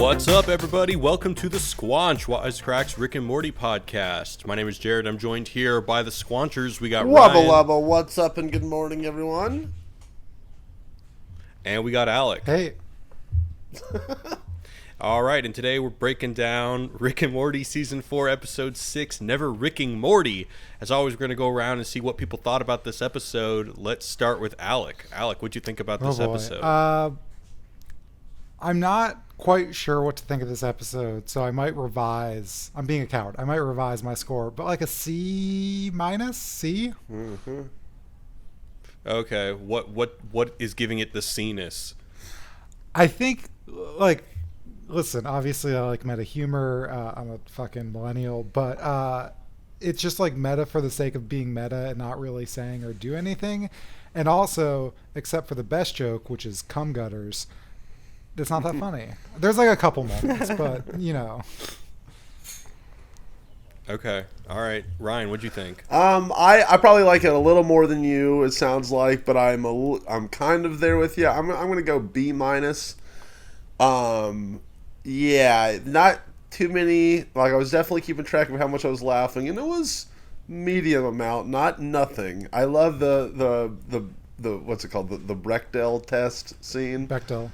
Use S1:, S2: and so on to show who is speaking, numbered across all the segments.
S1: What's up, everybody? Welcome to the Squanch, Wisecrack's Rick and Morty podcast. My name is Jared. I'm joined here by the Squanchers. We got
S2: Wubba
S1: Ryan.
S2: lubba, what's up and good morning, everyone?
S1: And we got Alec.
S3: Hey.
S1: All right, and today we're breaking down Rick and Morty Season 4, Episode 6, Never Ricking Morty. As always, we're going to go around and see what people thought about this episode. Let's start with Alec. Alec, what'd you think about this episode?
S3: I'm not quite sure what to think of this episode, so I might revise. I'm being a coward. I might revise my score, but like a C minus? C?
S2: Mm-hmm.
S1: Okay, what is giving it the C-ness?
S3: I think, like, listen, obviously I like meta humor. I'm a fucking millennial, but it's just like meta for the sake of being meta and not really saying or do anything. And also, except for the best joke, which is cum gutters, it's not that funny. There's like a couple moments, but you know.
S1: Okay. All right. Ryan, what'd you think?
S2: I probably like it a little more than you, it sounds like, but I'm kind of there with you. I'm going to go B minus. Yeah, not too many. Like, I was definitely keeping track of how much I was laughing, and it was medium amount, not nothing. I love the what's it called? The Bechdel test scene.
S3: Bechdel.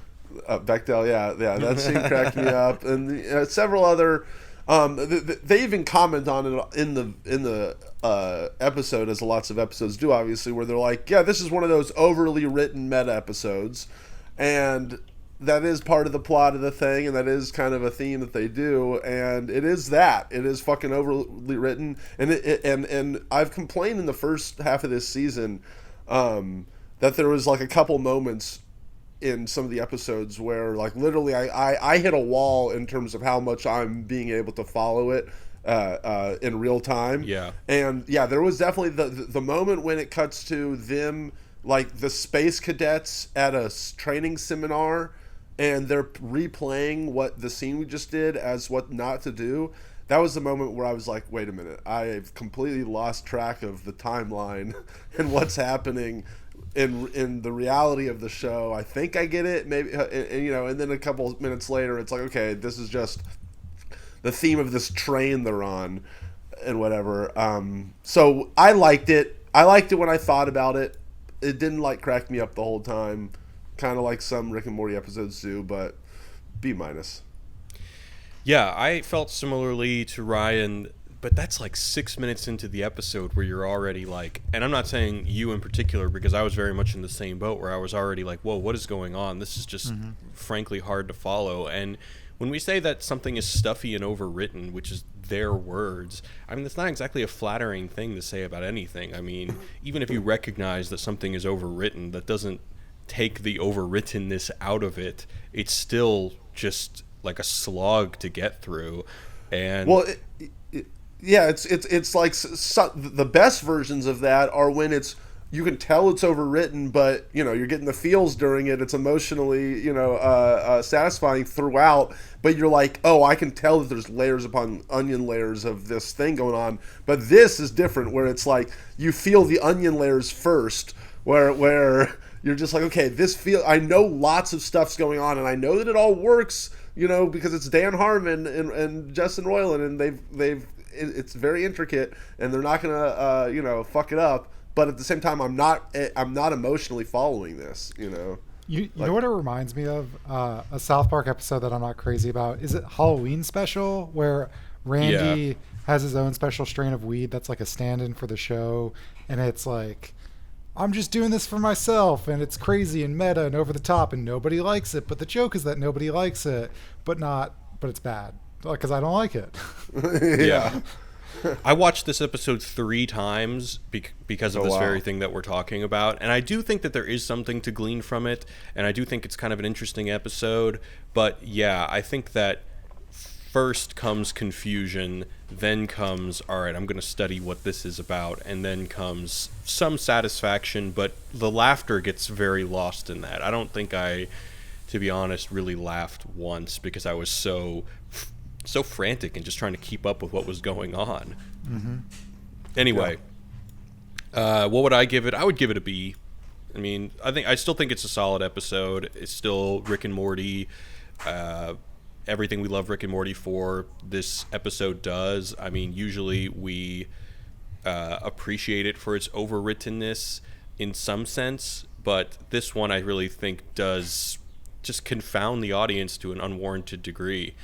S2: Bechdel, yeah, that scene cracked me up, and several other. They even comment on it in the episode, as lots of episodes do, obviously, where they're like, yeah, this is one of those overly written meta episodes, and that is part of the plot of the thing, and that is kind of a theme that they do, and it is that. It is fucking overly written, and and I've complained in the first half of this season that there was like a couple moments in some of the episodes where like literally I hit a wall in terms of how much I'm being able to follow it in real time.
S1: Yeah.
S2: And yeah, there was definitely the moment when it cuts to them, like the space cadets at a training seminar, and they're replaying what the scene we just did as what not to do. That was the moment where I was like, wait a minute, I've completely lost track of the timeline and what's happening in the reality of the show. I think I get it, maybe, and then a couple minutes later, it's like, okay, this is just the theme of this train they're on, and whatever. So I liked it. I liked it when I thought about it. It didn't like crack me up the whole time, kind of like some Rick and Morty episodes do, but B minus.
S1: Yeah, I felt similarly to Ryan. But that's like 6 minutes into the episode where you're already like, and I'm not saying you in particular because I was very much in the same boat where I was already like, whoa, what is going on? This is just frankly hard to follow. And when we say that something is stuffy and overwritten, which is their words, I mean, that's not exactly a flattering thing to say about anything. I mean, even if you recognize that something is overwritten, that doesn't take the overwrittenness out of it. It's still just like a slog to get through. And
S2: well, yeah, it's like the best versions of that are when you can tell it's overwritten, but you're getting the feels during it. It's emotionally satisfying throughout, but you're like, oh, I can tell that there's layers upon onion layers of this thing going on. But this is different, where it's like you feel the onion layers first, where you're just like, okay, I know lots of stuff's going on, and I know that it all works, because it's Dan Harmon and Justin Roiland, and it's very intricate, and they're not gonna fuck it up. But at the same time, I'm not emotionally following this.
S3: You know what it reminds me of? A South Park episode that I'm not crazy about. Is it Halloween Special, where Randy has his own special strain of weed that's like a stand-in for the show, and it's like, I'm just doing this for myself, and it's crazy and meta and over the top, and nobody likes it. But the joke is that nobody likes it, but it's bad because I don't like it.
S1: Yeah. I watched this episode 3 times because of this very thing that we're talking about, and I do think that there is something to glean from it, and I do think it's kind of an interesting episode. But yeah, I think that first comes confusion, then comes, all right, I'm going to study what this is about, and then comes some satisfaction, but the laughter gets very lost in that. I don't think I, to be honest, really laughed once because I was so frantic and just trying to keep up with what was going on. Anyway, what would I give it? I would give it a B. I mean, I still think it's a solid episode. It's still Rick and Morty. everything we love Rick and Morty for, this episode does. I mean, usually we appreciate it for its overwrittenness in some sense, but this one I really think does just confound the audience to an unwarranted degree.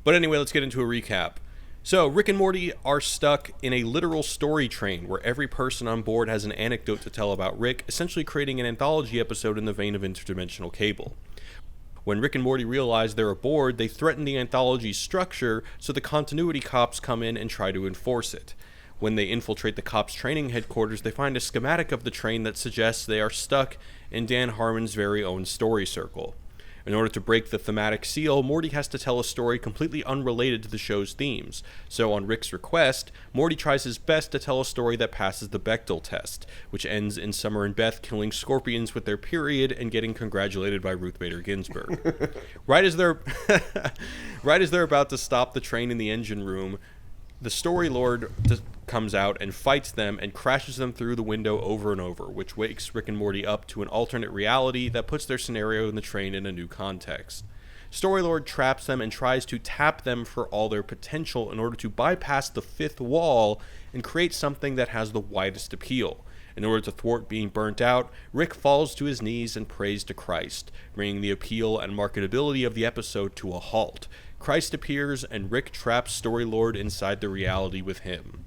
S1: But anyway, let's get into a recap. So, Rick and Morty are stuck in a literal story train where every person on board has an anecdote to tell about Rick, essentially creating an anthology episode in the vein of Interdimensional Cable. When Rick and Morty realize they're aboard, they threaten the anthology's structure, so the continuity cops come in and try to enforce it. When they infiltrate the cops' training headquarters, they find a schematic of the train that suggests they are stuck in Dan Harmon's very own story circle. In order to break the thematic seal, Morty has to tell a story completely unrelated to the show's themes. So on Rick's request, Morty tries his best to tell a story that passes the Bechdel test, which ends in Summer and Beth killing scorpions with their period and getting congratulated by Ruth Bader Ginsburg. Right as they're about to stop the train in the engine room, the Story Lord comes out and fights them and crashes them through the window over and over, which wakes Rick and Morty up to an alternate reality that puts their scenario in the train in a new context. Story Lord traps them and tries to tap them for all their potential in order to bypass the fifth wall and create something that has the widest appeal. In order to thwart being burnt out, Rick falls to his knees and prays to Christ, bringing the appeal and marketability of the episode to a halt. Christ appears, and Rick traps Story Lord inside the reality with him.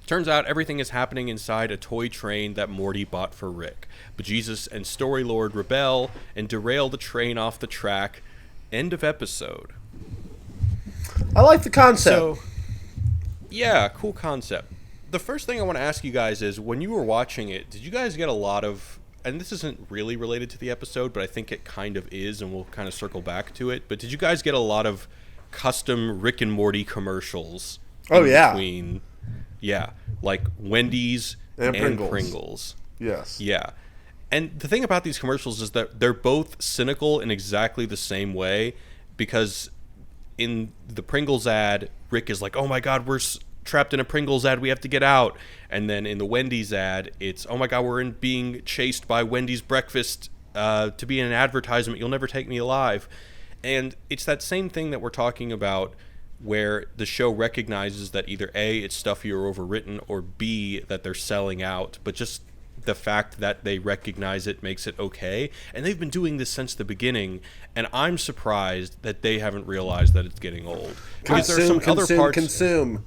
S1: Turns out everything is happening inside a toy train that Morty bought for Rick. But Jesus and Story Lord rebel and derail the train off the track. End of episode.
S2: I like the concept.
S1: So, yeah, cool concept. The first thing I want to ask you guys is, when you were watching it, did you guys get a lot of, and this isn't really related to the episode, but I think it kind of is, and we'll kind of circle back to it, but did you guys get a lot of custom Rick and Morty commercials?
S2: Oh, yeah.
S1: Between, yeah, like Wendy's and Pringles.
S2: Yes.
S1: Yeah. And the thing about these commercials is that they're both cynical in exactly the same way, because in the Pringles ad, Rick is like, oh my God, we're trapped in a Pringles ad, we have to get out. And then in the Wendy's ad, it's, oh my God, we're being chased by Wendy's breakfast to be in an advertisement, you'll never take me alive. And it's that same thing that we're talking about, where the show recognizes that either A, it's stuffy or overwritten, or B, that they're selling out, but just the fact that they recognize it makes it okay. And they've been doing this since the beginning, and I'm surprised that they haven't realized that it's getting old. Because there are some other parts. Consume.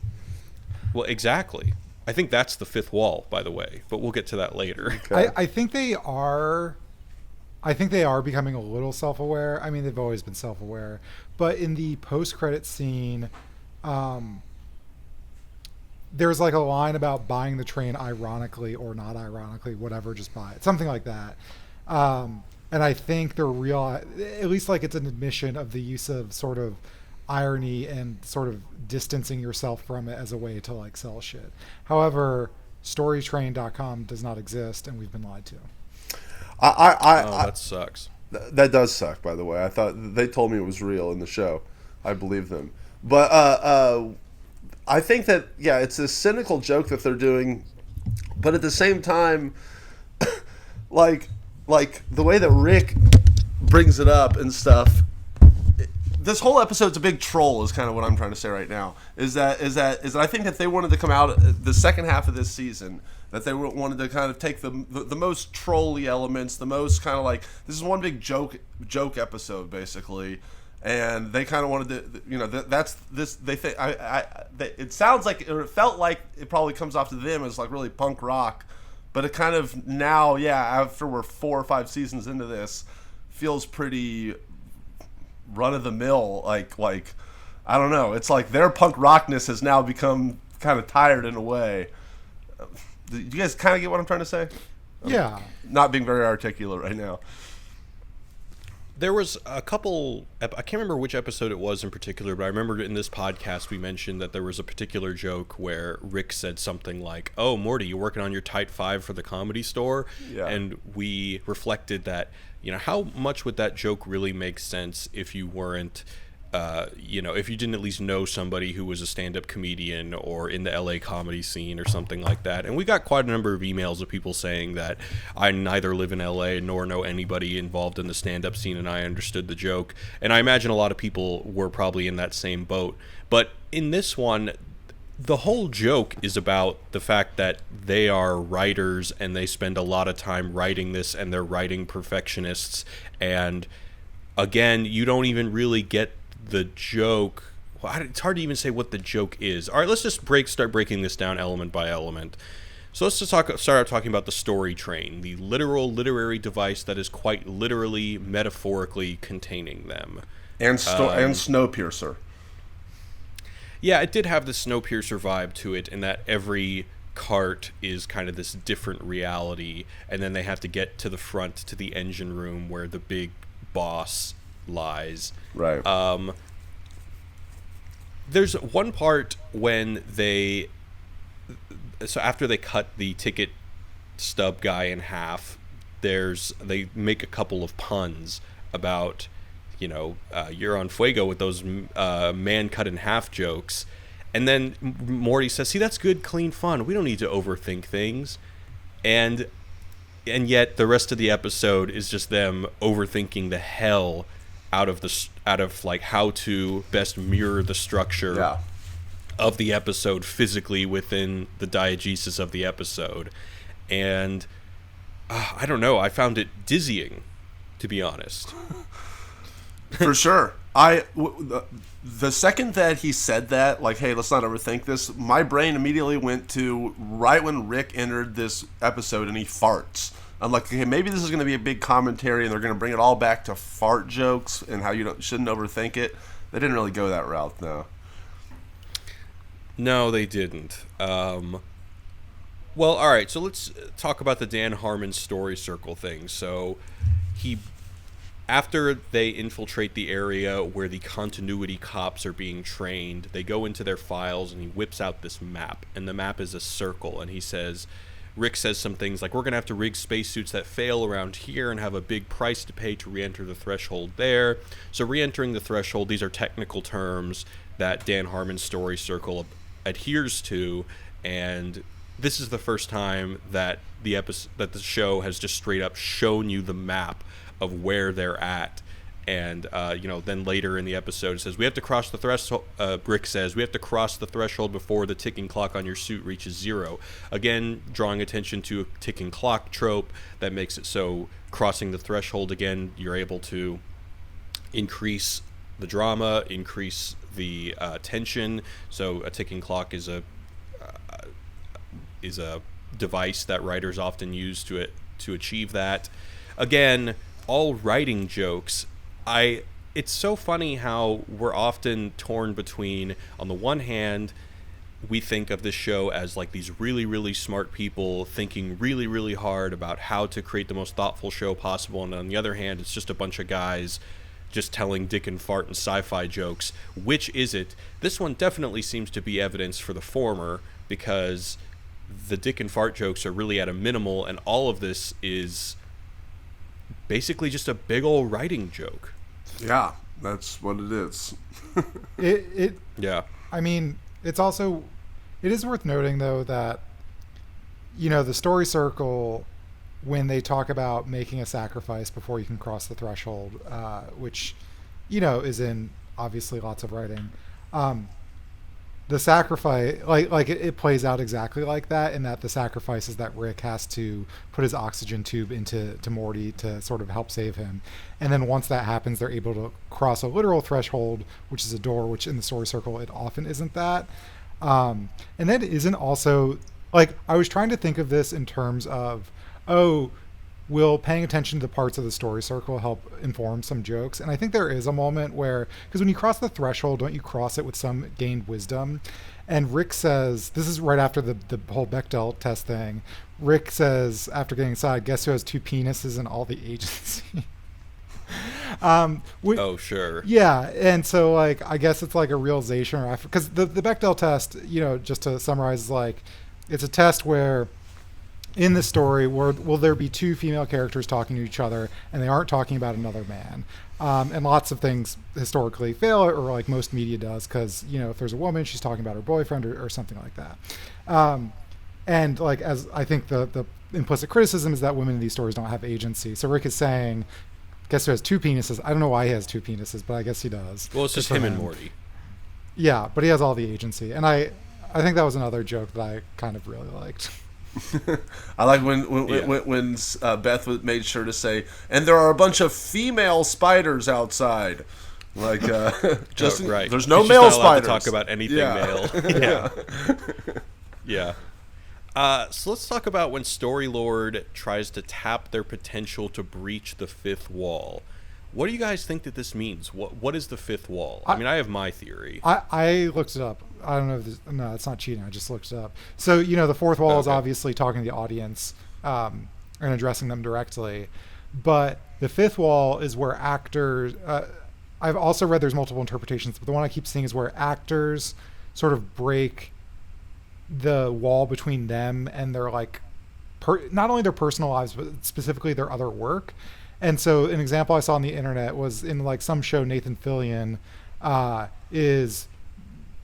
S1: Well, exactly. I think that's the fifth wall, by the way, but we'll get to that later.
S3: Okay. I think they are becoming a little self-aware. I mean, they've always been self-aware, but in the post-credit scene, there's like a line about buying the train ironically or not ironically, whatever, just buy it, something like that. And I think they're at least like it's an admission of the use of sort of irony and sort of distancing yourself from it as a way to like sell shit. However, storytrain.com does not exist, and we've been lied to.
S1: That sucks.
S2: That does suck, by the way. I thought they told me it was real in the show. I believe them. But I think that, yeah, it's a cynical joke that they're doing, but at the same time, like the way that Rick brings it up and stuff, this whole episode's a big troll is kind of what I'm trying to say right now. Is that I think that they wanted to come out the second half of this season, that they wanted to kind of take the most trolly elements, the most kind of like, this is one big joke episode basically, and they kind of wanted to, you know, that's this, they think it sounds like, or it felt like it probably comes off to them as like really punk rock, but it kind of now, yeah, after we're 4 or 5 seasons into this, feels pretty run of the mill, like I don't know, it's like their punk rockness has now become kind of tired in a way. Do you guys kind of get what I'm trying to say?
S3: Yeah.
S2: I'm not being very articulate right now.
S1: There was a couple, I can't remember which episode it was in particular, but I remember in this podcast we mentioned that there was a particular joke where Rick said something like, oh, Morty, you working on your Tight 5 for the Comedy Store?
S2: Yeah.
S1: And we reflected that, you know, how much would that joke really make sense if you weren't if you didn't at least know somebody who was a stand-up comedian or in the LA comedy scene or something like that. And we got quite a number of emails of people saying that I neither live in LA nor know anybody involved in the stand-up scene, and I understood the joke. And I imagine a lot of people were probably in that same boat. But in this one, the whole joke is about the fact that they are writers and they spend a lot of time writing this, and they're writing perfectionists. And again, you don't even really get the joke. Well, it's hard to even say what the joke is. All right, let's just start breaking this down element by element. So let's just start out talking about the story train, the literal literary device that is quite literally, metaphorically containing them.
S2: And Snowpiercer.
S1: Yeah, it did have the Snowpiercer vibe to it, in that every cart is kind of this different reality, and then they have to get to the front, to the engine room where the big boss lies.
S2: Right.
S1: There's one part when so after they cut the ticket stub guy in half, they make a couple of puns about, you're on fuego with those man cut in half jokes. And then Morty says, see, that's good, clean fun. We don't need to overthink things. And yet the rest of the episode is just them overthinking the hell out of like how to best mirror the structure of the episode physically within the diegesis of the episode. And I don't know, I found it dizzying, to be honest.
S2: For sure. The second that he said that, like, hey, let's not overthink this, my brain immediately went to right when Rick entered this episode and he farts. I'm like, okay, maybe this is going to be a big commentary and they're going to bring it all back to fart jokes and how you shouldn't overthink it. They didn't really go that route, though.
S1: No, they didn't. Well, all right, so let's talk about the Dan Harmon story circle thing. So after they infiltrate the area where the continuity cops are being trained, they go into their files and he whips out this map, and the map is a circle, and Rick says some things like, we're going to have to rig spacesuits that fail around here and have a big price to pay to re-enter the threshold there. So re-entering the threshold, these are technical terms that Dan Harmon's story circle adheres to, and this is the first time that the show has just straight up shown you the map of where they're at. And then later in the episode it says, we have to cross the threshold. Rick says, we have to cross the threshold before the ticking clock on your suit reaches 0. Again, drawing attention to a ticking clock trope that makes it so crossing the threshold, again, you're able to increase the drama, increase the tension. So a ticking clock is a device that writers often use to achieve that. Again, all writing jokes. It's so funny how we're often torn between, on the one hand, we think of this show as like these really, really smart people thinking really, really hard about how to create the most thoughtful show possible, and on the other hand, it's just a bunch of guys just telling dick and fart and sci-fi jokes. Which is it? This one definitely seems to be evidence for the former, because the dick and fart jokes are really at a minimal, and all of this is basically just a big old writing joke.
S2: Yeah, that's what it is.
S1: Yeah.
S3: I mean, it is worth noting, though, that, the story circle, when they talk about making a sacrifice before you can cross the threshold, which, is in obviously lots of writing, the sacrifice, it plays out exactly like that, in that the sacrifice is that Rick has to put his oxygen tube into Morty to sort of help save him. And then once that happens, they're able to cross a literal threshold, which is a door, which in the story circle, it often isn't that. And that isn't also, I was trying to think of this in terms of, will paying attention to the parts of the story circle help inform some jokes? And I think there is a moment where, because when you cross the threshold, don't you cross it with some gained wisdom? And Rick says, this is right after the whole Bechdel test thing, Rick says, after getting inside, guess who has 2 penises in all the agency?
S1: Oh, sure.
S3: Yeah, and so, I guess it's like a realization, because the Bechdel test, just to summarize, is it's a test where in the story, will there be two female characters talking to each other and they aren't talking about another man? And lots of things historically fail, or like most media does, because, you know, if there's a woman, she's talking about her boyfriend or something like that. And like, as I think the implicit criticism is that women in these stories don't have agency. So Rick is saying, guess who has two penises? I don't know why he has two penises, but I guess he does.
S1: Well, it's just him and Morty.
S3: Yeah, but he has all the agency. And I think that was another joke that I kind of really liked.
S2: I like when Beth made sure to say, and there are a bunch of female spiders outside. Like, just
S1: right.
S2: There's no male spiders.
S1: To talk about anything male. Yeah. So let's talk about when Storylord tries to tap their potential to breach the fifth wall. What do you guys think that this means? What is the fifth wall? I mean, I have my theory.
S3: I looked it up. I don't know if no, it's not cheating. I just looked it up. So, you know, the fourth wall is obviously talking to the audience and addressing them directly. But the fifth wall is where actors... I've also read there's multiple interpretations, but the one I keep seeing is where actors sort of break the wall between them and their, like, not only their personal lives, but specifically their other work. And so an example I saw on the internet was in, like, some show Nathan Fillion is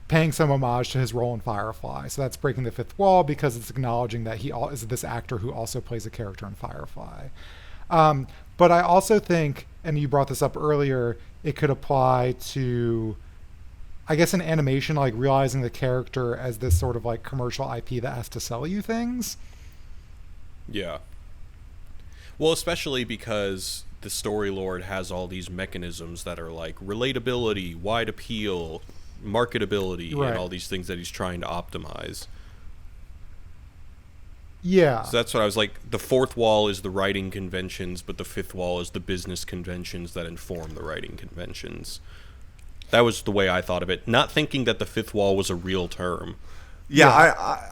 S3: paying some homage to his role in Firefly. So that's breaking the fifth wall because it's acknowledging that he is this actor who also plays a character in Firefly. But I also think, and you brought this up earlier, it could apply to, I guess, in animation, like realizing the character as this sort of like commercial IP that has to sell you things.
S1: Yeah. Well, especially because the Storylord has all these mechanisms that are like relatability, wide appeal, marketability,
S3: right,
S1: and all these things that he's trying to optimize.
S3: Yeah.
S1: So that's what I was like, the fourth wall is the writing conventions, but the fifth wall is the business conventions that inform the writing conventions. That was the way I thought of it, not thinking that the fifth wall was a real term.
S2: Yeah,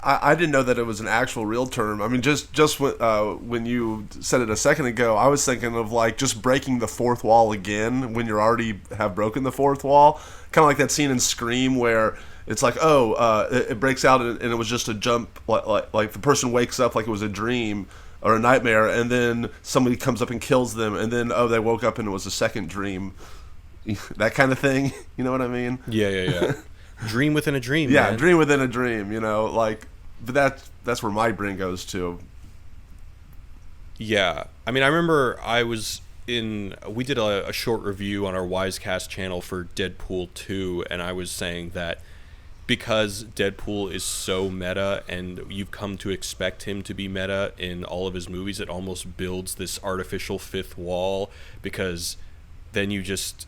S2: I didn't know that it was an actual real term. I mean, just when you said it a second ago, I was thinking of like just breaking the fourth wall again when you already have broken the fourth wall. Kind of like that scene in Scream where it's like, it breaks out and it was just a jump, like the person wakes up like it was a dream or a nightmare, and then somebody comes up and kills them, and then they woke up and it was a second dream. That kind of thing, you know what I mean?
S1: Yeah. Dream within a dream.
S2: Yeah,
S1: man.
S2: dream within a dream. You know, like, but that's where my brain goes to.
S1: Yeah, I mean, I remember we did a short review on our Wisecast channel for Deadpool 2, and I was saying that because Deadpool is so meta, and you've come to expect him to be meta in all of his movies, it almost builds this artificial fifth wall, because then you just,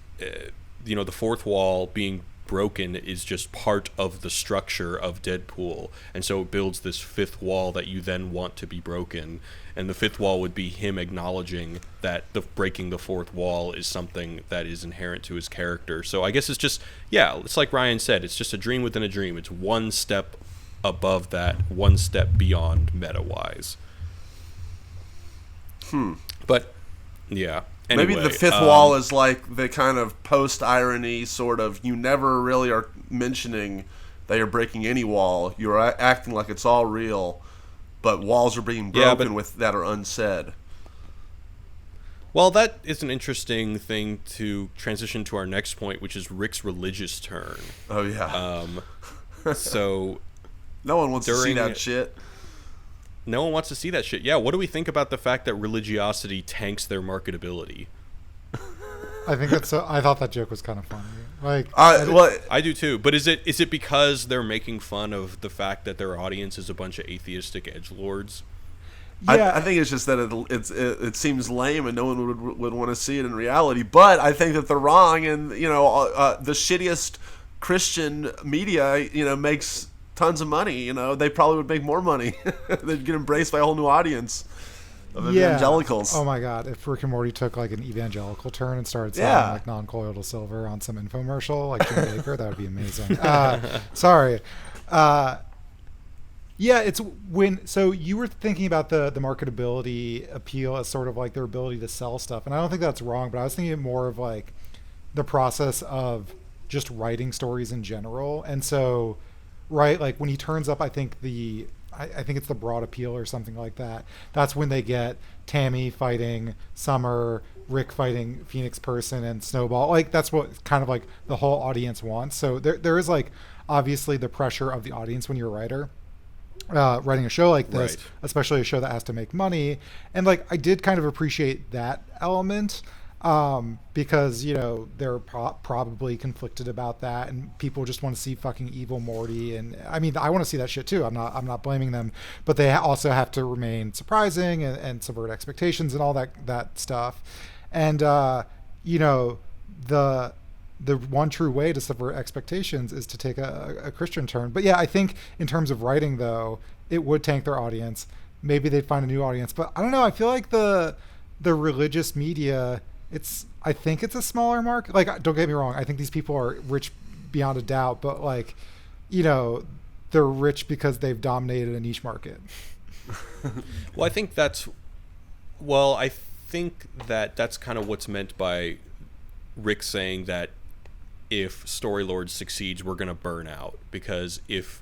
S1: the fourth wall being broken is just part of the structure of Deadpool, and so it builds this fifth wall that you then want to be broken, and the fifth wall would be him acknowledging that breaking the fourth wall is something that is inherent to his character. So I guess it's just, it's like Ryan said, it's just a dream within a dream. It's one step above that, one step beyond meta-wise. But yeah. Anyway,
S2: maybe the fifth wall is like the kind of post-irony sort of, you never really are mentioning that you're breaking any wall. You're acting like it's all real, but walls are being broken that are unsaid.
S1: Well, that is an interesting thing to transition to our next point, which is Rick's religious turn.
S2: Oh, yeah.
S1: So...
S2: no one wants to see that shit.
S1: No one wants to see that shit. Yeah, what do we think about the fact that religiosity tanks their marketability?
S3: I think I thought that joke was kind of funny. Like,
S1: I do too. But is it because they're making fun of the fact that their audience is a bunch of atheistic edgelords?
S2: Yeah. I think it's just that it seems lame and no one would want to see it in reality. But I think that they're wrong, and the shittiest Christian media makes tons of money. They probably would make more money. They'd get embraced by a whole new audience of evangelicals.
S3: Oh my god, if Rick and Morty took like an evangelical turn and started selling like non-colloidal silver on some infomercial like Jim Baker, that would be amazing. Sorry. It's so you were thinking about the marketability appeal as sort of like their ability to sell stuff, and I don't think that's wrong, but I was thinking more of like the process of just writing stories in general. And so, right, like when he turns up, I think I think it's the Broad Appeal or something like that. That's when they get Tammy fighting Summer, Rick fighting Phoenix Person, and Snowball. Like that's what kind of like the whole audience wants. So there is like obviously the pressure of the audience when you're a writer. Writing a show like this, especially a show that has to make money. And like I did kind of appreciate that element because, you know, they're probably conflicted about that and people just want to see fucking evil Morty. And I mean, I want to see that shit too. I'm not blaming them, but they also have to remain surprising and subvert expectations and all that stuff. And, you know, the one true way to subvert expectations is to take a Christian turn. But yeah, I think in terms of writing, though, it would tank their audience. Maybe they'd find a new audience. But I don't know. I feel like the religious media, I think it's a smaller market. Like, don't get me wrong. I think these people are rich beyond a doubt. But, like, you know, they're rich because they've dominated a niche market.
S1: Well, I think that's kind of what's meant by Rick saying that if Storylord succeeds, we're going to burn out. Because if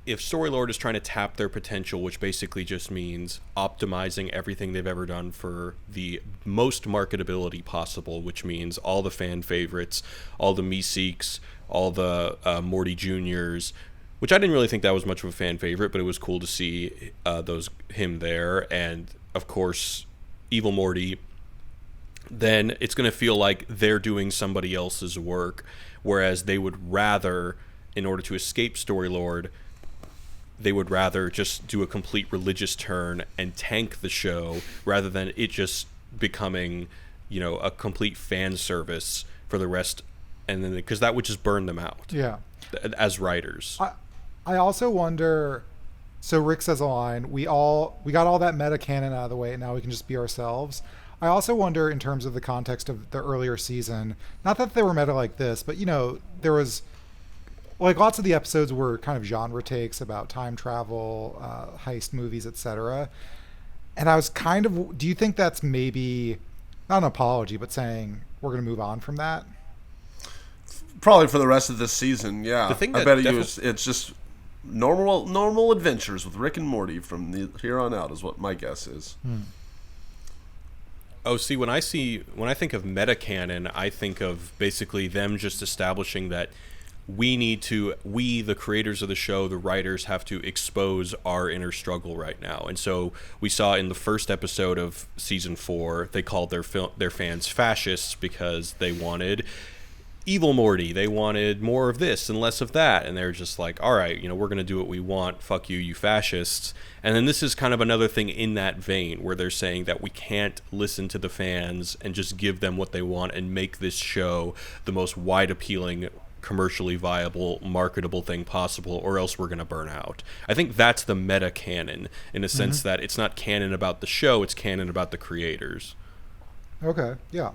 S1: Storylord is trying to tap their potential, which basically just means optimizing everything they've ever done for the most marketability possible, which means all the fan favorites, all the Meeseeks, all the Morty Juniors, which I didn't really think that was much of a fan favorite, but it was cool to see him there, and of course Evil Morty, then it's going to feel like they're doing somebody else's work, whereas they would rather, in order to escape Storylord, they would rather just do a complete religious turn and tank the show rather than it just becoming, you know, a complete fan service for the rest, and then because that would just burn them out.
S3: Yeah,
S1: as writers.
S3: I also wonder. So Rick says a line, we got all that meta canon out of the way, and now we can just be ourselves. I also wonder, in terms of the context of the earlier season, not that they were meta like this, but, you know, there was, like, lots of the episodes were kind of genre takes about time travel, heist movies, etc. And I was kind of, do you think that's maybe, not an apology, but saying we're going to move on from that?
S2: Probably for the rest of this season, yeah. I bet it's just normal adventures with Rick and Morty from here on out is what my guess is.
S1: Oh, see, when I think of metacanon, I think of basically them just establishing that we, the creators of the show, the writers, have to expose our inner struggle right now. And so we saw in the first episode of season 4, they called their fans fascists because they wanted evil Morty. They wanted more of this and less of that. And they're just like, all right, you know, we're going to do what we want. Fuck you, you fascists. And then this is kind of another thing in that vein where they're saying that we can't listen to the fans and just give them what they want and make this show the most wide appealing, commercially viable, marketable thing possible, or else we're going to burn out. I think that's the meta canon in a sense that it's not canon about the show, it's canon about the creators.
S3: Okay, yeah.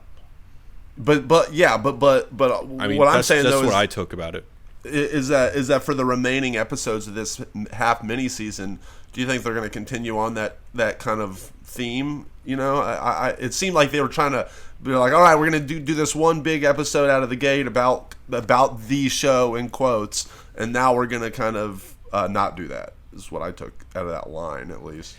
S2: But I mean, what I'm saying though is
S1: what I took about it
S2: is that for the remaining episodes of this half mini season, do you think they're going to continue on that kind of theme? You know, it seemed like they were trying to be like, all right, we're going to do this one big episode out of the gate about the show in quotes, and now we're going to kind of not do that. Is what I took out of that line, at least.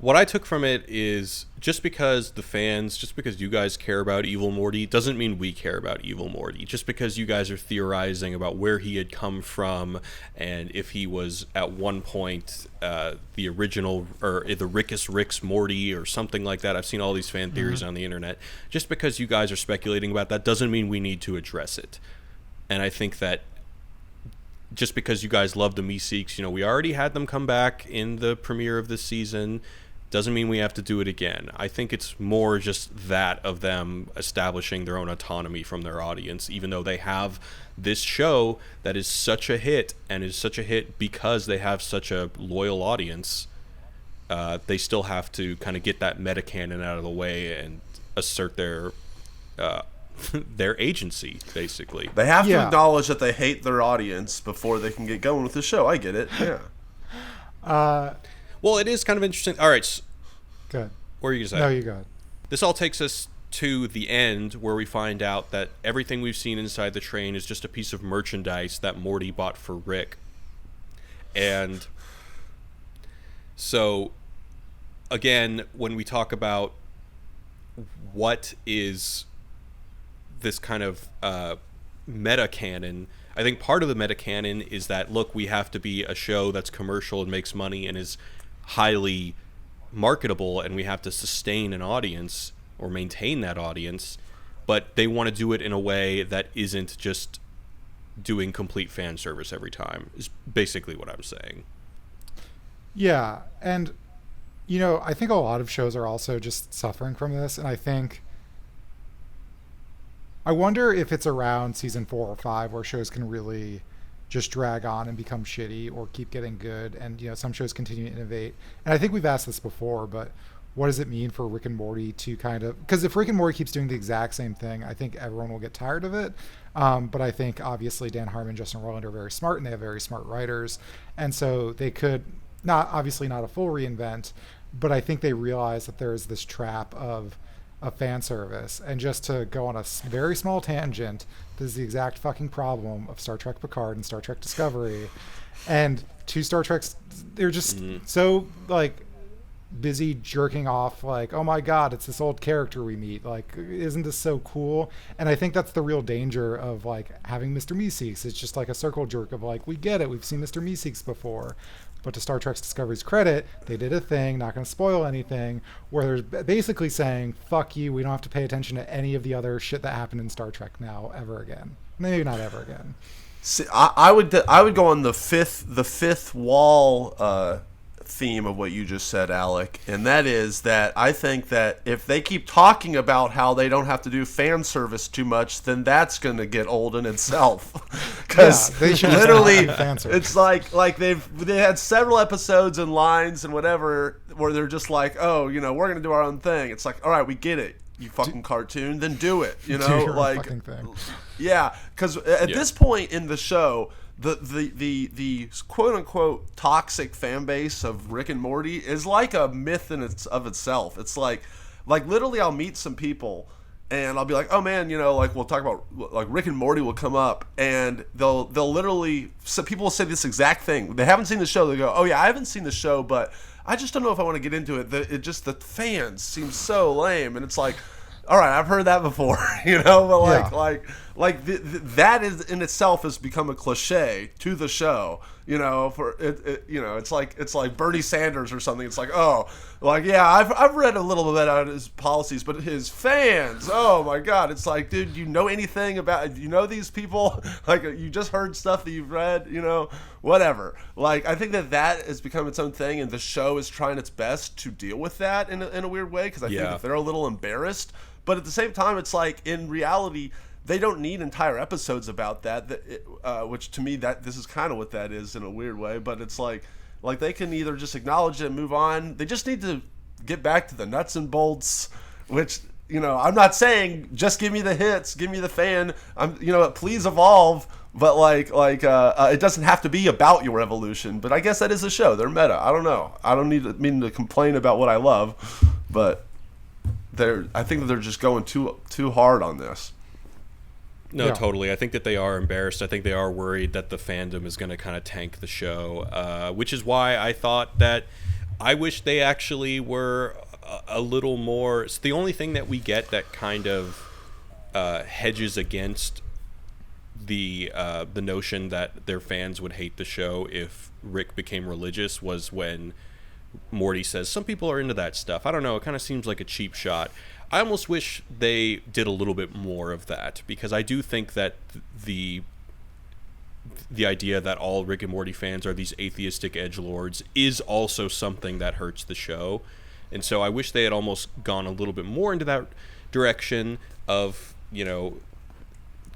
S1: What I took from it is just because you guys care about Evil Morty doesn't mean we care about Evil Morty. Just because you guys are theorizing about where he had come from and if he was at one point the original or the Rick's Morty or something like that. I've seen all these fan theories on the internet. Just because you guys are speculating about that doesn't mean we need to address it. And I think that just because you guys love the Meeseeks, you know, we already had them come back in the premiere of this season. Doesn't mean we have to do it again. I think it's more just that of them establishing their own autonomy from their audience, even though they have this show that is such a hit and is such a hit because they have such a loyal audience. They still have to kind of get that metacanon out of the way and assert their agency, basically.
S2: They have to acknowledge that they hate their audience before they can get going with the show. I get it. Yeah.
S1: Well, it is kind of interesting. All right.
S3: Good.
S1: What are you going to say?
S3: No, you got it.
S1: This all takes us to the end where we find out that everything we've seen inside the train is just a piece of merchandise that Morty bought for Rick And so, again, when we talk about what is this kind of meta canon, I think part of the meta canon is that, look, we have to be a show that's commercial and makes money and is highly marketable, and we have to sustain an audience or maintain that audience, but they want to do it in a way that isn't just doing complete fan service every time, is basically what I'm saying.
S3: Yeah, and you know, I think a lot of shows are also just suffering from this, and I wonder if it's around season 4 or 5 where shows can really just drag on and become shitty, or keep getting good, and you know, some shows continue to innovate. And I think we've asked this before, but what does it mean for Rick and Morty to kind of, because if Rick and Morty keeps doing the exact same thing, I think everyone will get tired of it. But I think obviously Dan Harmon, Justin Roiland are very smart, and they have very smart writers, and so they could not a full reinvent, but I think they realize that there is this trap of fan service. And just to go on a very small tangent, this is the exact fucking problem of Star Trek Picard and Star Trek Discovery. And two Star Treks, they're just so like busy jerking off, like, oh my god, it's this old character we meet, like, isn't this so cool? And I think that's the real danger of like having Mr. Meeseeks. It's just like a circle jerk of like, we get it, we've seen Mr. Meeseeks before. But to Star Trek Discovery's credit, they did a thing, not going to spoil anything, where they're basically saying, fuck you, we don't have to pay attention to any of the other shit that happened in Star Trek now ever again. Maybe not ever again.
S2: See, I would go on the fifth wall theme of what you just said, Alec, and that is that I think that if they keep talking about how they don't have to do fan service too much, then that's going to get old in itself. Because literally, it's like they had several episodes and lines and whatever where they're just like, oh, you know, we're going to do our own thing. It's like, all right, we get it, you fucking cartoon, then do it. You know, like, fucking thing. Yeah, because at this point in the show, the quote unquote toxic fan base of Rick and Morty is like a myth in itself. It's like literally I'll meet some people and I'll be like, oh man, you know, like we'll talk about like Rick and Morty will come up and they'll literally, so people will say this exact thing. They haven't seen the show. They go, oh yeah, I haven't seen the show, but I just don't know if I want to get into it. The fans seem so lame, and it's like, all right, I've heard that before, you know, but that is in itself has become a cliche to the show, you know. For it you know, it's like Bernie Sanders or something. It's like, oh, like, yeah, I've read a little bit about his policies, but his fans, oh my god, it's like, dude, you know anything about, you know, these people? Like, you just heard stuff that you've read, you know, whatever. Like, I think that has become its own thing, and the show is trying its best to deal with that in a weird way, because I think that they're a little embarrassed. But at the same time, it's like, in reality, they don't need entire episodes about that, which to me, that this is kind of what that is in a weird way. But it's like they can either just acknowledge it and move on. They just need to get back to the nuts and bolts, which, you know, I'm not saying just give me the hits, give me the fan. You know, please evolve. But it doesn't have to be about your evolution. But I guess that is a show. They're meta. I don't know. I don't mean to complain about what I love, but I think that they're just going too hard on this.
S1: No, yeah. Totally. I think that they are embarrassed. I think they are worried that the fandom is going to kind of tank the show, which is why I thought that I wish they actually were a little more. It's the only thing that we get that kind of hedges against the notion that their fans would hate the show if Rick became religious was when Morty says some people are into that stuff. I don't know, it kind of seems like a cheap shot. I almost wish they did a little bit more of that, because I do think that the idea that all Rick and Morty fans are these atheistic edgelords is also something that hurts the show. And so I wish they had almost gone a little bit more into that direction of, you know,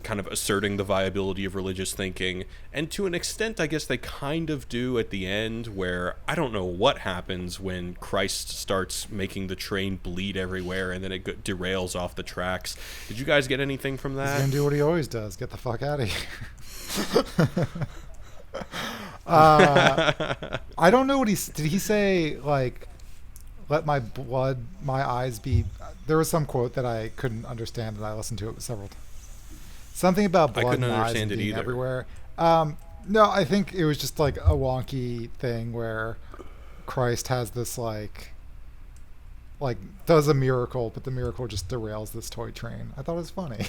S1: kind of asserting the viability of religious thinking. And to an extent, I guess they kind of do at the end, where I don't know what happens when Christ starts making the train bleed everywhere and then it derails off the tracks. Did you guys get anything from that?
S3: He's gonna do what he always does, get the fuck out of here. I don't know what did he say, like, let my eyes be, there was some quote that I couldn't understand and I listened to it several times. Something about blood and eyes being everywhere. No, I think it was just like a wonky thing where Christ has this like does a miracle, but the miracle just derails this toy train. I thought it was funny.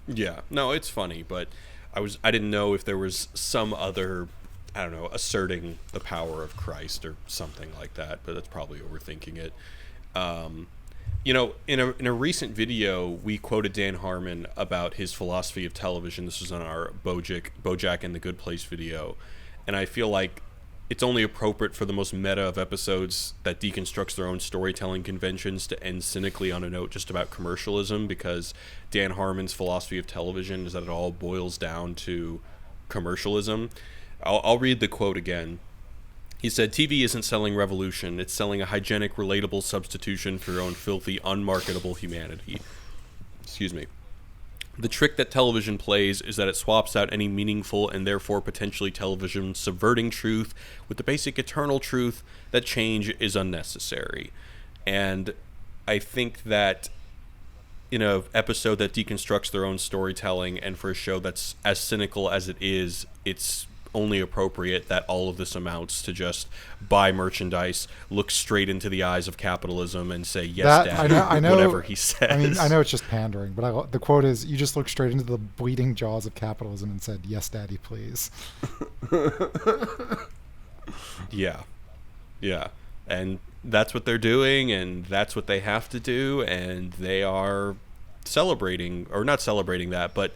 S1: Yeah, no, it's funny, but I didn't know if there was some other, I don't know, asserting the power of Christ or something like that, but that's probably overthinking it. You know, in a recent video, we quoted Dan Harmon about his philosophy of television. This was on our Bojack and the Good Place video, and I feel like it's only appropriate for the most meta of episodes that deconstructs their own storytelling conventions to end cynically on a note just about commercialism, because Dan Harmon's philosophy of television is that it all boils down to commercialism. I'll read the quote again. He said, "TV isn't selling revolution. It's selling a hygienic, relatable substitution for your own filthy, unmarketable humanity." Excuse me. "The trick that television plays is that it swaps out any meaningful and therefore potentially television subverting truth with the basic eternal truth that change is unnecessary." And I think that in an episode that deconstructs their own storytelling, and for a show that's as cynical as it is, it's only appropriate that all of this amounts to just buy merchandise, look straight into the eyes of capitalism, and say, "Yes, Dad,"
S3: I know,
S1: whatever he says.
S3: I mean, I know it's just pandering, but the quote is, "You just looked straight into the bleeding jaws of capitalism and said, 'Yes, Daddy, please.'"
S1: Yeah. And that's what they're doing, and that's what they have to do, and they are celebrating, or not celebrating that, but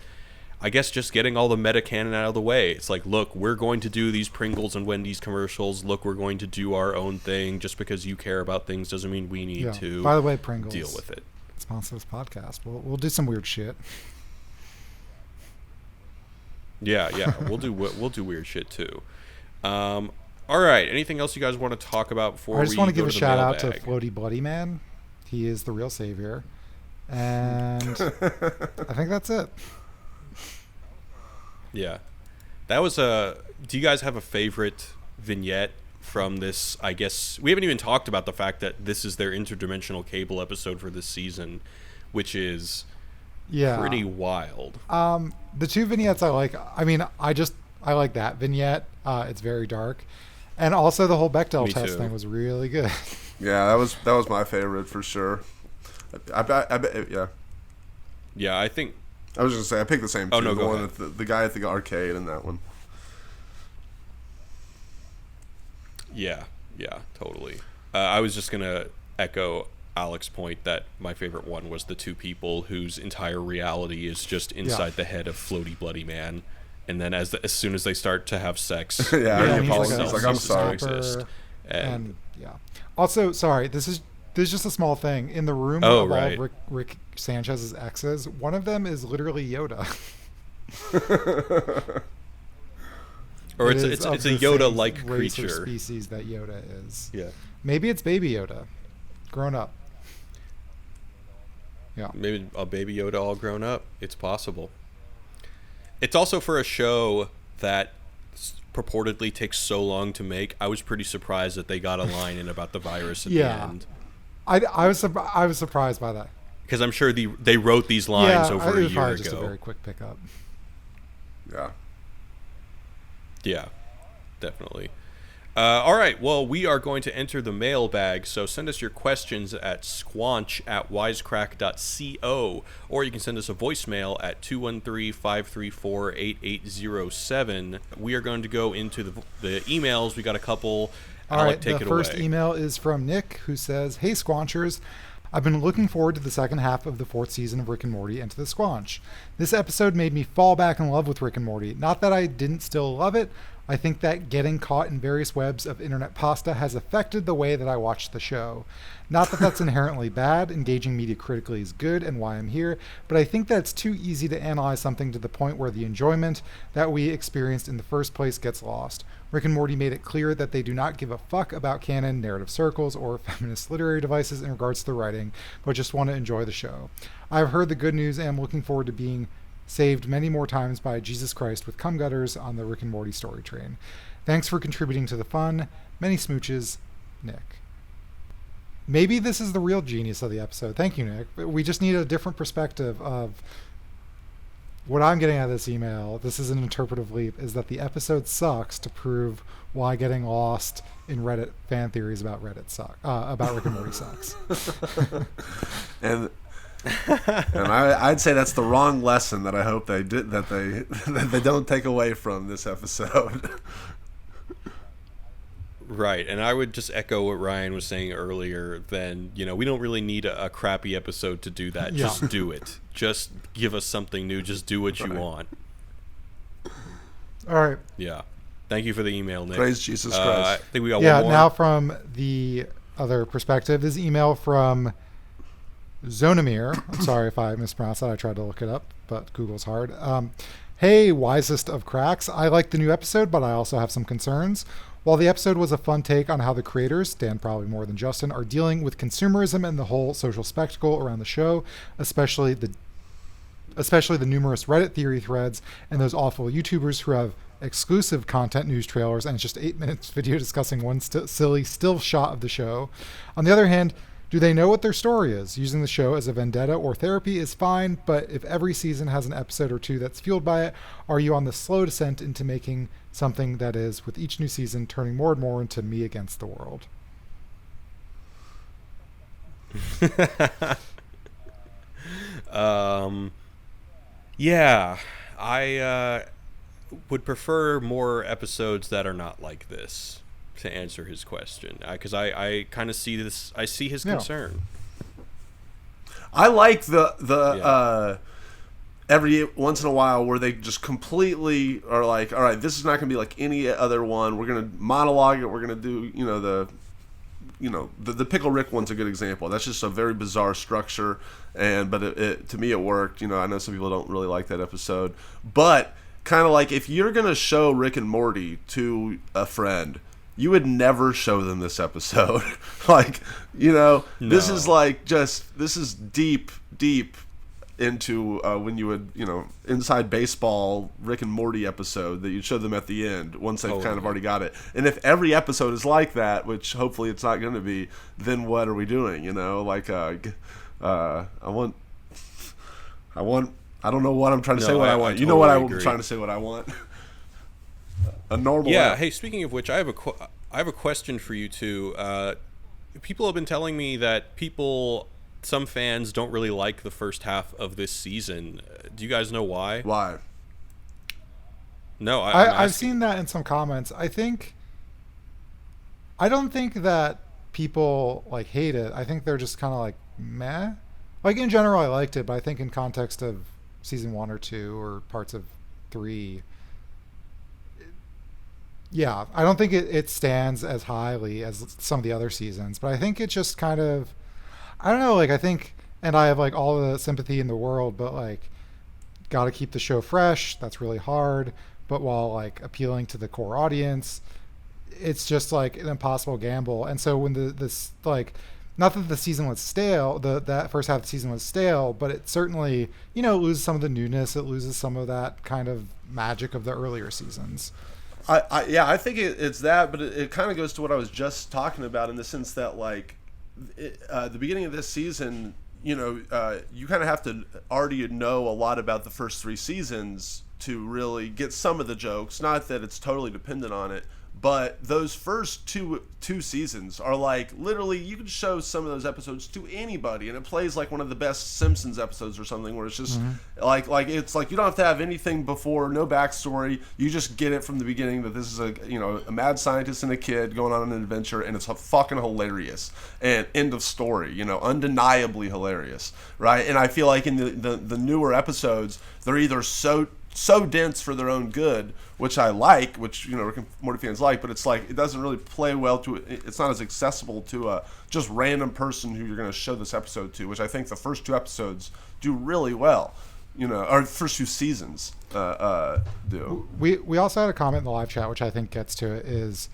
S1: I guess just getting all the meta canon out of the way. It's like, look, we're going to do these Pringles and Wendy's commercials. Look, we're going to do our own thing. Just because you care about things doesn't mean we need to.
S3: By the way, Pringles,
S1: deal with it.
S3: Sponsor this podcast. We'll do some weird shit.
S1: Yeah. We'll do weird shit too. All right. Anything else you guys want to talk about before we go to the mailbag?
S3: I just want to give a shout out to Floaty Bloody Man. He is the real savior, and I think that's it.
S1: Yeah. That was do you guys have a favorite vignette from this? I guess we haven't even talked about the fact that this is their interdimensional cable episode for this season, which is pretty wild.
S3: The two vignettes I like, I mean, I like that vignette. It's very dark. And also the whole Bechdel test thing was really good.
S2: Yeah, that was my favorite for sure. I bet, yeah.
S1: Yeah, I think
S2: I was just gonna say I picked the same two.
S1: Oh, no,
S2: the
S1: go
S2: one
S1: ahead.
S2: The guy at the arcade and that one.
S1: Yeah, totally. I was just gonna echo Alex's point that my favorite one was the two people whose entire reality is just inside the head of Floaty Bloody Man, and then as soon as they start to have sex,
S2: he apologizes. He's like, "I'm sorry."
S3: And also, sorry, this is just a small thing. In the room of all Rick Sanchez's exes, one of them is literally Yoda.
S1: Or it's a Yoda-like
S3: race
S1: creature.
S3: Or species that Yoda is.
S1: Yeah.
S3: Maybe it's Baby Yoda, grown up. Yeah.
S1: Maybe a Baby Yoda all grown up. It's possible. It's also for a show that purportedly takes so long to make. I was pretty surprised that they got a line in about the virus at the end.
S3: I was surprised by that.
S1: Because I'm sure they wrote these lines over a year ago.
S3: Just a very quick pickup.
S1: Yeah, definitely. All right, well, we are going to enter the mailbag, so send us your questions at squanch@wisecrack.co, or you can send us a voicemail at 213-534-8807. We are going to go into the emails. We got a couple.
S3: All right, the first email is from Nick, who says, "Hey, Squanchers. I've been looking forward to the second half of the 4th season of Rick and Morty and to the Squanch. This episode made me fall back in love with Rick and Morty. Not that I didn't still love it. I think that getting caught in various webs of internet pasta has affected the way that I watch the show. Not that that's inherently bad. Engaging media critically is good and why I'm here, but I think that it's too easy to analyze something to the point where the enjoyment that we experienced in the first place gets lost. Rick and Morty made it clear that they do not give a fuck about canon, narrative circles, or feminist literary devices in regards to the writing, but just want to enjoy the show. I've heard the good news and I'm looking forward to being saved many more times by Jesus Christ with cum gutters on the Rick and Morty story train. Thanks for contributing to the fun. Many smooches, Nick." Maybe this is the real genius of the episode. Thank you, Nick. We just need a different perspective of what I'm getting out of this email, this is an interpretive leap, is that the episode sucks to prove why getting lost in Reddit fan theories about about Rick and Morty sucks.
S2: and I'd say that's the wrong lesson that I hope they don't take away from this episode.
S1: Right, and I would just echo what Ryan was saying earlier. Then, we don't really need a crappy episode to do that. Yeah. Just do it. Just give us something new. Just do what you want.
S3: All right.
S1: Yeah. Thank you for the email, Nick.
S2: Praise Jesus Christ.
S1: I think we got one more.
S3: Now from the other perspective, this email from Zonomir. I'm sorry if I mispronounced that. I tried to look it up, but Google's hard. Hey, wisest of cracks. I like the new episode, but I also have some concerns. While the episode was a fun take on how the creators, Dan probably more than Justin, are dealing with consumerism and the whole social spectacle around the show, especially the numerous Reddit theory threads and those awful YouTubers who have exclusive content news trailers and it's just 8 minutes video discussing one silly still shot of the show. On the other hand, do they know what their story is? Using the show as a vendetta or therapy is fine, but if every season has an episode or two that's fueled by it, are you on the slow descent into making something that is, with each new season, turning more and more into me against the world?
S1: Yeah, I would prefer more episodes that are not like this, to answer his question, because I kind of see this. I see his concern.
S2: I like the every once in a while where they just completely are like, all right, this is not going to be like any other one. We're going to monologue it. We're going to do the Pickle Rick one's a good example. That's just a very bizarre structure, but it to me it worked. I know some people don't really like that episode, but kind of like if you're going to show Rick and Morty to a friend, you would never show them this episode. No. This is this is deep into when you would, inside baseball Rick and Morty episode that you'd show them at the end once they've kind of already got it. And if every episode is like that, which hopefully it's not going to be, then what are we doing? I don't know what I'm trying to say what I want.
S1: Totally
S2: I'm trying to say what I want. A normal.
S1: Yeah. Hey, speaking of which, I have a question for you two. People have been telling me that some fans don't really like the first half of this season. Do you guys know why?
S2: Why?
S1: No,
S3: I've seen that in some comments. I don't think that people hate it. I think they're just kind of meh. In general, I liked it, but I think in context of season 1 or 2 or parts of 3. Yeah, I don't think it stands as highly as some of the other seasons, but I think it's just kind of, I don't know, I think, and I have all the sympathy in the world, but got to keep the show fresh. That's really hard, but while appealing to the core audience, it's just an impossible gamble. And so when this not that the season was stale, that first half of the season was stale, but it certainly, it loses some of the newness. It loses some of that kind of magic of the earlier seasons.
S2: I think it's that, but it kind of goes to what I was just talking about in the sense that the beginning of this season, you kind of have to already know a lot about the first 3 seasons to really get some of the jokes. Not that it's totally dependent on it, but those first two seasons are literally you can show some of those episodes to anybody and it plays like one of the best Simpsons episodes or something, where it's just it's you don't have to have anything before, no backstory. You just get it from the beginning that this is a mad scientist and a kid going on an adventure, and it's fucking hilarious, and end of story. Undeniably hilarious, right? And I feel like in the newer episodes, they're either so dense for their own good, which I like, which Rick and Morty fans like, but it's it doesn't really play well to it. It's not as accessible to a just random person who you're going to show this episode to, which I think the first 2 episodes do really well, or first 2 seasons do.
S3: We also had a comment in the live chat, which I think gets to it, is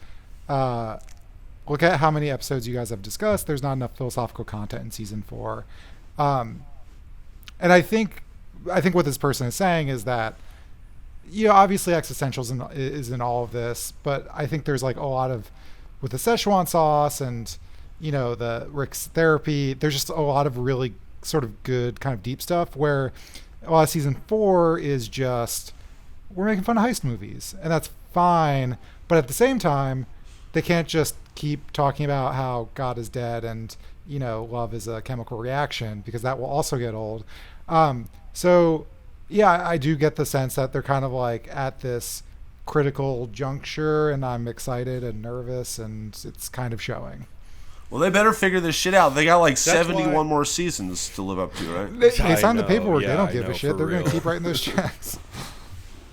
S3: look at how many episodes you guys have discussed. There's not enough philosophical content in season 4, and I think what this person is saying is that, obviously existentialism is in all of this, but I think there's a lot of, with the Szechuan sauce and, the Rick's therapy, there's just a lot of really sort of good kind of deep stuff where while season 4 is just, we're making fun of heist movies, and that's fine. But at the same time, they can't just keep talking about how God is dead and, love is a chemical reaction, because that will also get old. So yeah, I do get the sense that they're kind of like at this critical juncture, and I'm excited and nervous, and it's kind of showing.
S2: Well, they better figure this shit out. They got like 71 more seasons to live up to, right?
S3: They signed the paperwork. They don't give a shit. They're going to keep writing those checks.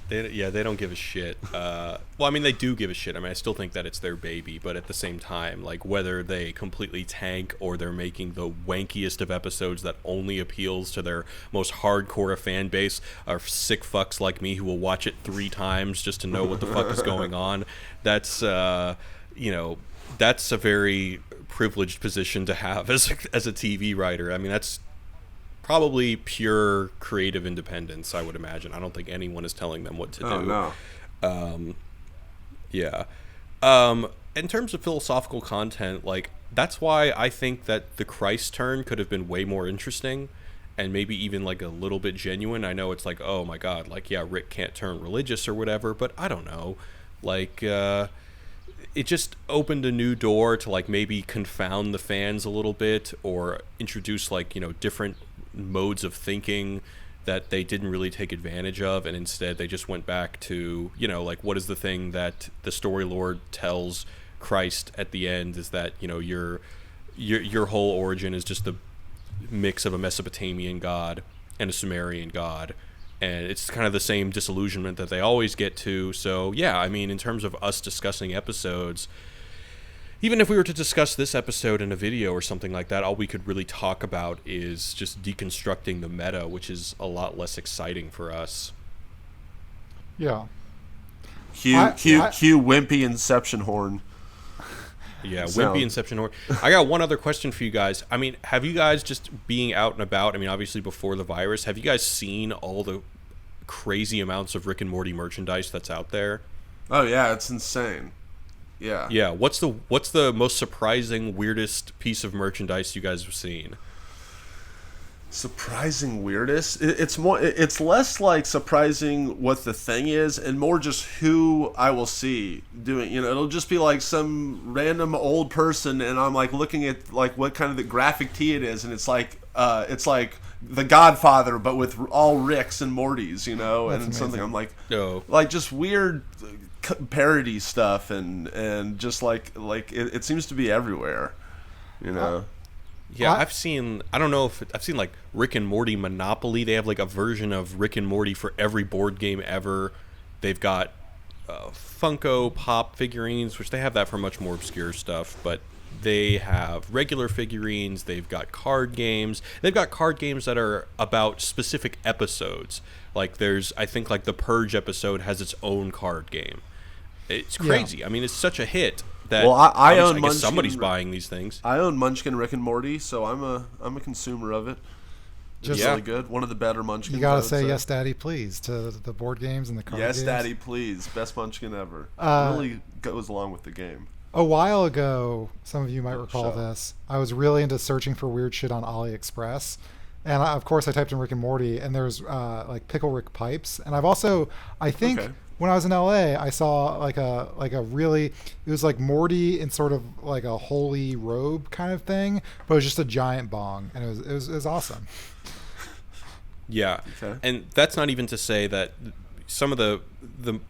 S1: They don't give a shit. Well, I mean, they do give a shit. I mean, I still think that it's their baby, but at the same time, like, whether they completely tank or they're making the wankiest of episodes that only appeals to their most hardcore fan base, are sick fucks like me who will watch it 3 times just to know what the fuck is going on. That's that's a very privileged position to have as a TV writer. I mean, that's probably pure creative independence, I would imagine. I don't think anyone is telling them what to do.
S2: No.
S1: Yeah. In terms of philosophical content, like, that's why I think that the Christ turn could have been way more interesting and maybe even like a little bit genuine. I know it's like, oh my God, like, yeah, Rick can't turn religious or whatever, but I don't know. Like, it just opened a new door to like maybe confound the fans a little bit, or introduce like, different modes of thinking that they didn't really take advantage of, and instead they just went back to, like, what is the thing that the story lord tells Christ at the end, is that, your whole origin is just the mix of a Mesopotamian god and a Sumerian god, and it's kind of the same disillusionment that they always get to. So yeah, I mean, in terms of us discussing episodes, even if we were to discuss this episode in a video or something like that, all we could really talk about is just deconstructing the meta, which is a lot less exciting for us.
S3: Yeah.
S2: Cue wimpy Inception horn.
S1: Yeah, wimpy Inception horn. I got one other question for you guys. I mean, have you guys, just being out and about, I mean, obviously before the virus, have you guys seen all the crazy amounts of Rick and Morty merchandise that's out there?
S2: Oh yeah, it's insane. Yeah.
S1: Yeah. What's the most surprising, weirdest piece of merchandise you guys have seen?
S2: Surprising weirdest? It's less like surprising what the thing is, and more just who I will see doing. It'll just be like some random old person, and I'm like looking at like what kind of the graphic tee it is, and it's like The Godfather, but with all Ricks and Mortys, and
S3: amazing.
S2: Something I'm like,
S1: no,
S2: like just weird parody stuff, and just like it seems to be everywhere,
S1: Yeah, I've seen like Rick and Morty Monopoly. They have like a version of Rick and Morty for every board game ever. They've got Funko Pop figurines, which they have that for much more obscure stuff, but they have regular figurines. They've got card games. They've got card games that are about specific episodes. Like I think like the Purge episode has its own card game. It's crazy. Yeah. I mean, it's such a hit. Well,
S2: I own Munchkin.
S1: Somebody's buying these things.
S2: I own Munchkin Rick and Morty, so I'm a consumer of it. Just really good. One of the better Munchkins.
S3: You gotta say yes, Daddy, please to the board games and the card games.
S2: Yes, Daddy, please. Best Munchkin ever. Really goes along with the game.
S3: A while ago, some of you might recall this, I was really into searching for weird shit on AliExpress. And of course, I typed in Rick and Morty, and there's like Pickle Rick pipes. And I've also, I think, when I was in LA, I saw like a really, it was like Morty in sort of like a holy robe kind of thing, but it was just a giant bong, and it was awesome.
S1: Yeah, and that's not even to say that some of the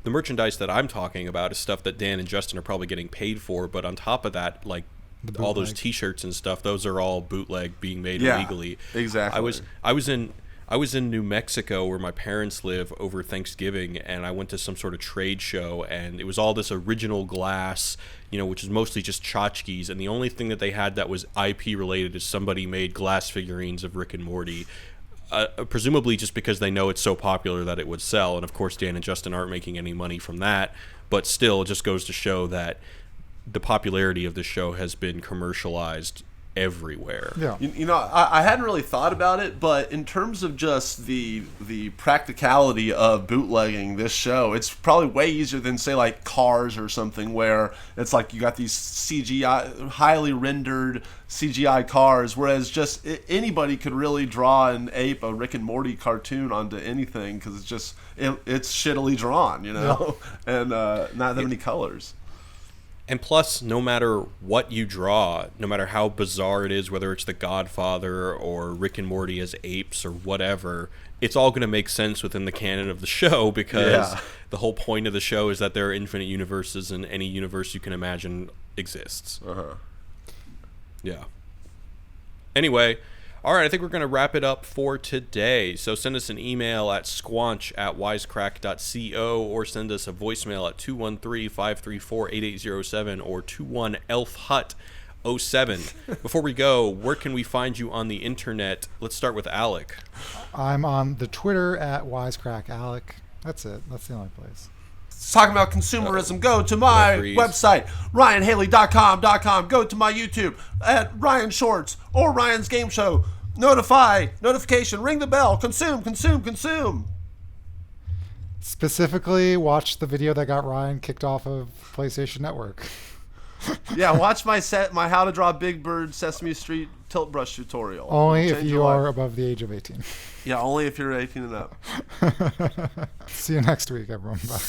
S1: merchandise that I'm talking about is stuff that Dan and Justin are probably getting paid for, but on top of that, like all those T-shirts and stuff, those are all bootleg, being made illegally.
S2: Exactly.
S1: I was in New Mexico where my parents live over Thanksgiving, and I went to some sort of trade show, and it was all this original glass, which is mostly just tchotchkes, and the only thing that they had that was IP related is somebody made glass figurines of Rick and Morty, presumably just because they know it's so popular that it would sell, and of course Dan and Justin aren't making any money from that, but still it just goes to show that the popularity of the show has been commercialized everywhere.
S3: Yeah.
S2: You know, I hadn't really thought about it, but in terms of just the practicality of bootlegging this show, it's probably way easier than, say, like Cars or something, where it's like you got these CGI, highly rendered CGI cars, whereas just anybody could really draw and ape a Rick and Morty cartoon onto anything, because it's just it's shittily drawn, you know, and not that many colors.
S1: And plus, no matter what you draw, no matter how bizarre it is, whether it's The Godfather or Rick and Morty as apes or whatever, it's all going to make sense within the canon of the show, because the whole point of the show is that there are infinite universes, and any universe you can imagine exists. Yeah. Anyway, all right, I think we're going to wrap it up for today. So send us an email at squanch@wisecrack.co, or send us a voicemail at 213-534-8807 or 21-ELF-HUT-07. Before we go, where can we find you on the internet? Let's start with Alec.
S3: I'm on the Twitter at wisecrackalec. That's it. That's the only place.
S2: Talking about consumerism, go to my website, ryanhaley.com. Go to my YouTube at Ryan Shorts or Ryan's Game Show. Notification, ring the bell, consume.
S3: Specifically, watch the video that got Ryan kicked off of PlayStation Network.
S2: Yeah, watch my How to Draw Big Bird Sesame Street Tilt Brush tutorial.
S3: Only if you are above the age of 18.
S2: Yeah, only if you're 18 and up.
S3: See you next week, everyone. Bye.